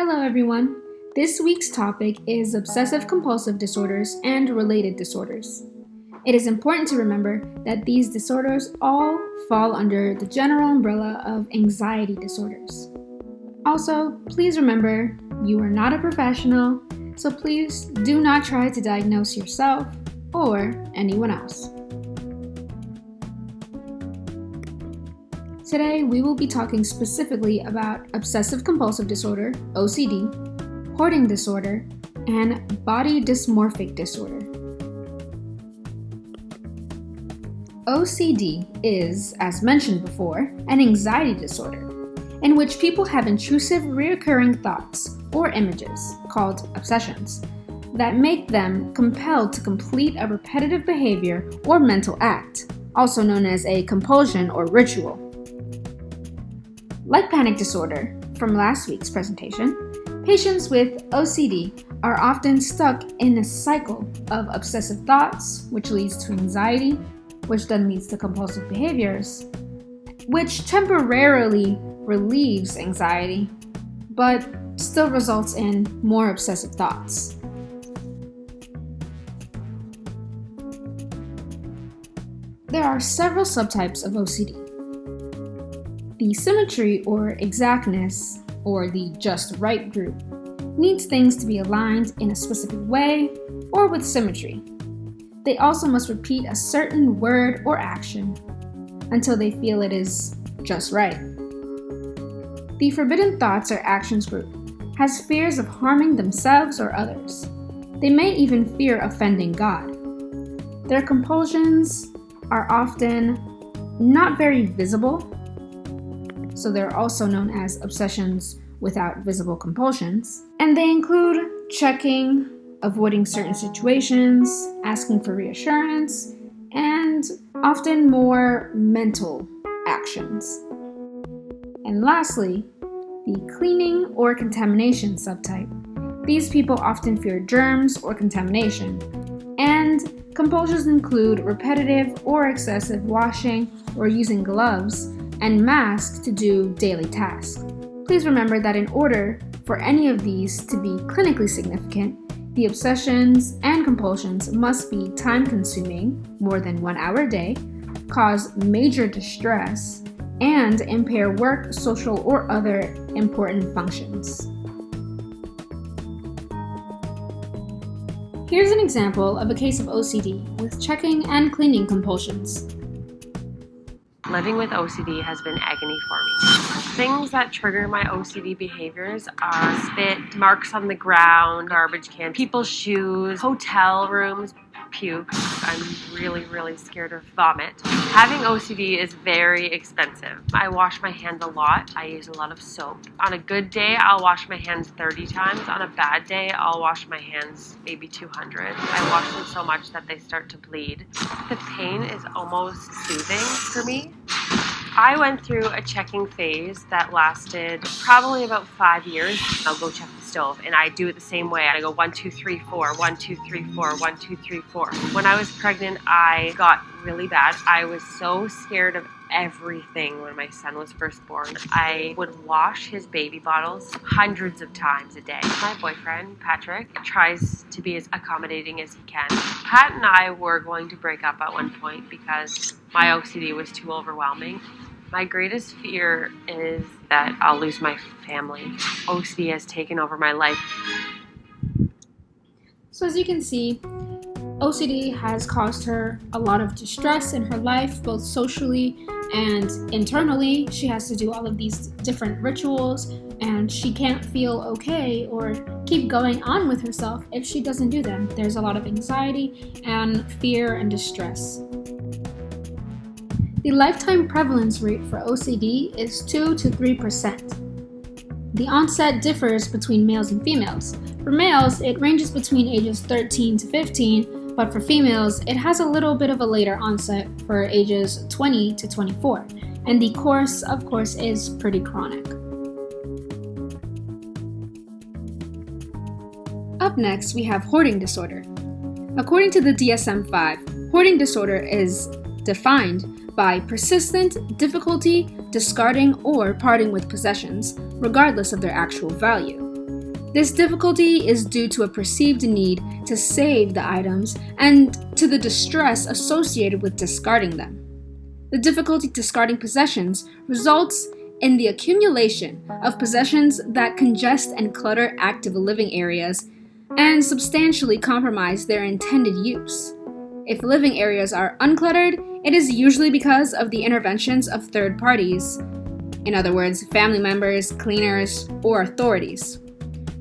Hello everyone. This week's topic is obsessive compulsive disorders and related disorders. It is important to remember that these disorders all fall under the general umbrella of anxiety disorders. Also, please remember you are not a professional, so please do not try to diagnose yourself or anyone else. Today, we will be talking specifically about obsessive compulsive disorder, OCD, hoarding disorder, and body dysmorphic disorder. OCD is, as mentioned before, an anxiety disorder in which people have intrusive recurring thoughts or images, called obsessions, that make them compelled to complete a repetitive behavior or mental act, also known as a compulsion or ritual. Like panic disorder from last week's presentation, patients with OCD are often stuck in a cycle of obsessive thoughts, which leads to anxiety, which then leads to compulsive behaviors, which temporarily relieves anxiety, but still results in more obsessive thoughts. There are several subtypes of OCD. The symmetry or exactness, or the just right group, needs things to be aligned in a specific way or with symmetry. They also must repeat a certain word or action until they feel it is just right. The forbidden thoughts or actions group has fears of harming themselves or others. They may even fear offending God. Their compulsions are often not very visible, so they're also known as obsessions without visible compulsions. And they include checking, avoiding certain situations, asking for reassurance, and often more mental actions. And lastly, the cleaning or contamination subtype. These people often fear germs or contamination. And compulsions include repetitive or excessive washing or using gloves and masks to do daily tasks. Please remember that in order for any of these to be clinically significant, the obsessions and compulsions must be time-consuming, more than 1 hour a day, cause major distress, and impair work, social, or other important functions. Here's an example of a case of OCD with checking and cleaning compulsions. Living with OCD has been agony for me. Things that trigger my OCD behaviors are spit, marks on the ground, garbage cans, people's shoes, hotel rooms, puke. I'm really scared of vomit. Having OCD is very expensive. I wash my hands a lot. I use a lot of soap. On a good day, I'll wash my hands 30 times. On a bad day, I'll wash my hands maybe 200. I wash them so much that they start to bleed. The pain is almost soothing for me. I went through a checking phase that lasted probably about 5 years. I'll go check the stove, and I do it the same way. I go 1, 2, 3, 4, 1, 2, 3, 4, 1, 2, 3, 4. When I was pregnant, I got really bad. I was so scared of everything when my son was first born. I would wash his baby bottles hundreds of times a day. My boyfriend, Patrick, tries to be as accommodating as he can. Pat and I were going to break up at one point because my OCD was too overwhelming. My greatest fear is that I'll lose my family. OCD has taken over my life. So as you can see, OCD has caused her a lot of distress in her life, both socially and internally. She has to do all of these different rituals, and she can't feel okay or keep going on with herself if she doesn't do them. There's a lot of anxiety and fear and distress. The lifetime prevalence rate for OCD is 2 to 3%. The onset differs between males and females. For males, it ranges between ages 13 to 15, but for females, it has a little bit of a later onset for ages 20 to 24, and the course, of course, is pretty chronic. Up next, we have hoarding disorder. According to the DSM-5, hoarding disorder is defined by persistent difficulty discarding or parting with possessions, regardless of their actual value. This difficulty is due to a perceived need to save the items and to the distress associated with discarding them. The difficulty discarding possessions results in the accumulation of possessions that congest and clutter active living areas and substantially compromise their intended use. If living areas are uncluttered, it is usually because of the interventions of third parties, in other words, family members, cleaners, or authorities.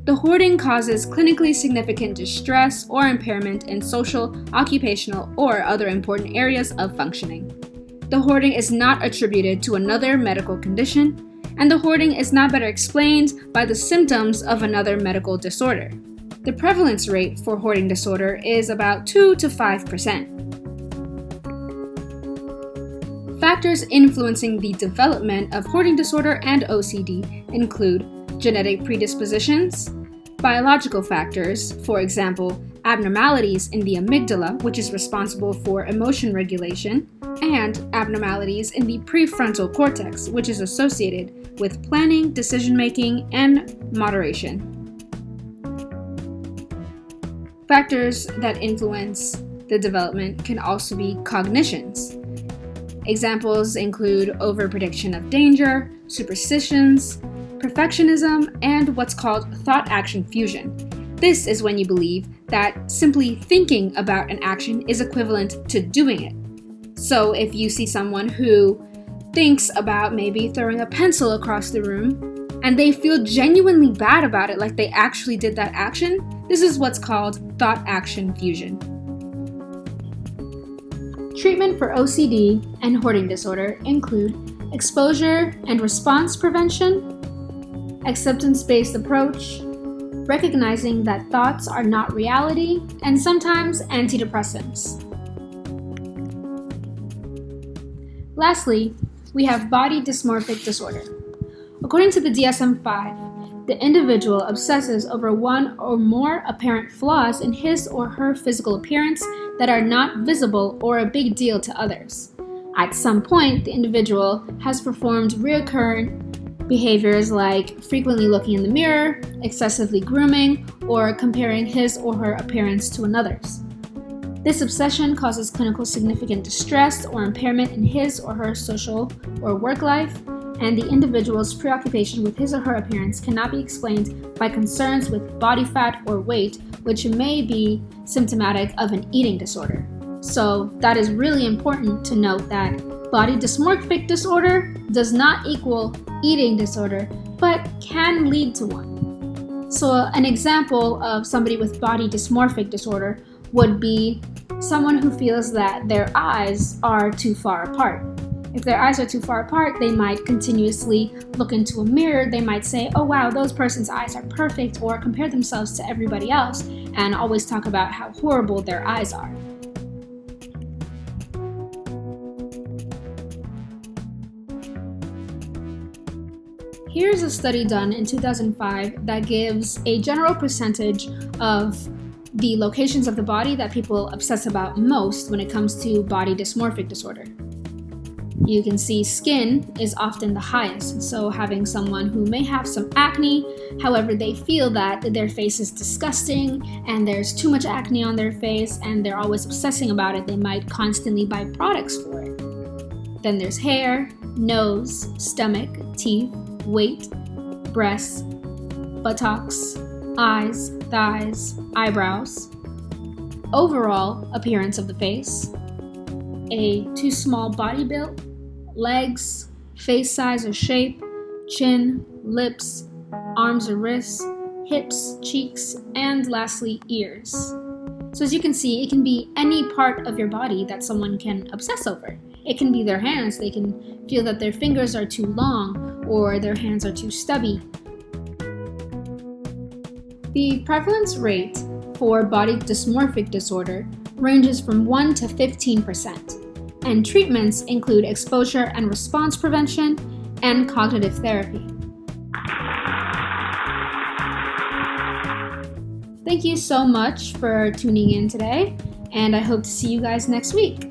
The hoarding causes clinically significant distress or impairment in social, occupational, or other important areas of functioning. The hoarding is not attributed to another medical condition, and the hoarding is not better explained by the symptoms of another medical disorder. The prevalence rate for hoarding disorder is about 2 to 5%. Factors influencing the development of hoarding disorder and OCD include genetic predispositions, biological factors, for example, abnormalities in the amygdala, which is responsible for emotion regulation, and abnormalities in the prefrontal cortex, which is associated with planning, decision-making, and moderation. Factors that influence the development can also be cognitions. Examples include overprediction of danger, superstitions, perfectionism, and what's called thought-action fusion. This is when you believe that simply thinking about an action is equivalent to doing it. So if you see someone who thinks about maybe throwing a pencil across the room and they feel genuinely bad about it, like they actually did that action, this is what's called thought-action fusion. Treatment for OCD and hoarding disorder include exposure and response prevention, acceptance-based approach, recognizing that thoughts are not reality, and sometimes antidepressants. Lastly, we have body dysmorphic disorder. According to the DSM-5, the individual obsesses over one or more apparent flaws in his or her physical appearance that are not visible or a big deal to others. At some point, the individual has performed recurrent behaviors like frequently looking in the mirror, excessively grooming, or comparing his or her appearance to another's. This obsession causes clinical significant distress or impairment in his or her social or work life, and the individual's preoccupation with his or her appearance cannot be explained by concerns with body fat or weight, which may be symptomatic of an eating disorder. So that is really important to note that body dysmorphic disorder does not equal eating disorder, but can lead to one. So an example of somebody with body dysmorphic disorder would be someone who feels that their eyes are too far apart. If their eyes are too far apart, they might continuously look into a mirror. They might say, oh wow, those person's eyes are perfect, or compare themselves to everybody else and always talk about how horrible their eyes are. Here's a study done in 2005 that gives a general percentage of the locations of the body that people obsess about most when it comes to body dysmorphic disorder. You can see skin is often the highest, so having someone who may have some acne, however they feel that their face is disgusting and there's too much acne on their face and they're always obsessing about it, they might constantly buy products for it. Then there's hair, nose, stomach, teeth, weight, breasts, buttocks, eyes, thighs, eyebrows, overall appearance of the face, a too small body build, legs, face size or shape, chin, lips, arms or wrists, hips, cheeks, and lastly, ears. So as you can see, it can be any part of your body that someone can obsess over. It can be their hands. They can feel that their fingers are too long or their hands are too stubby. The prevalence rate for body dysmorphic disorder ranges from 1 to 15%, and treatments include exposure and response prevention and cognitive therapy. Thank you so much for tuning in today, and I hope to see you guys next week.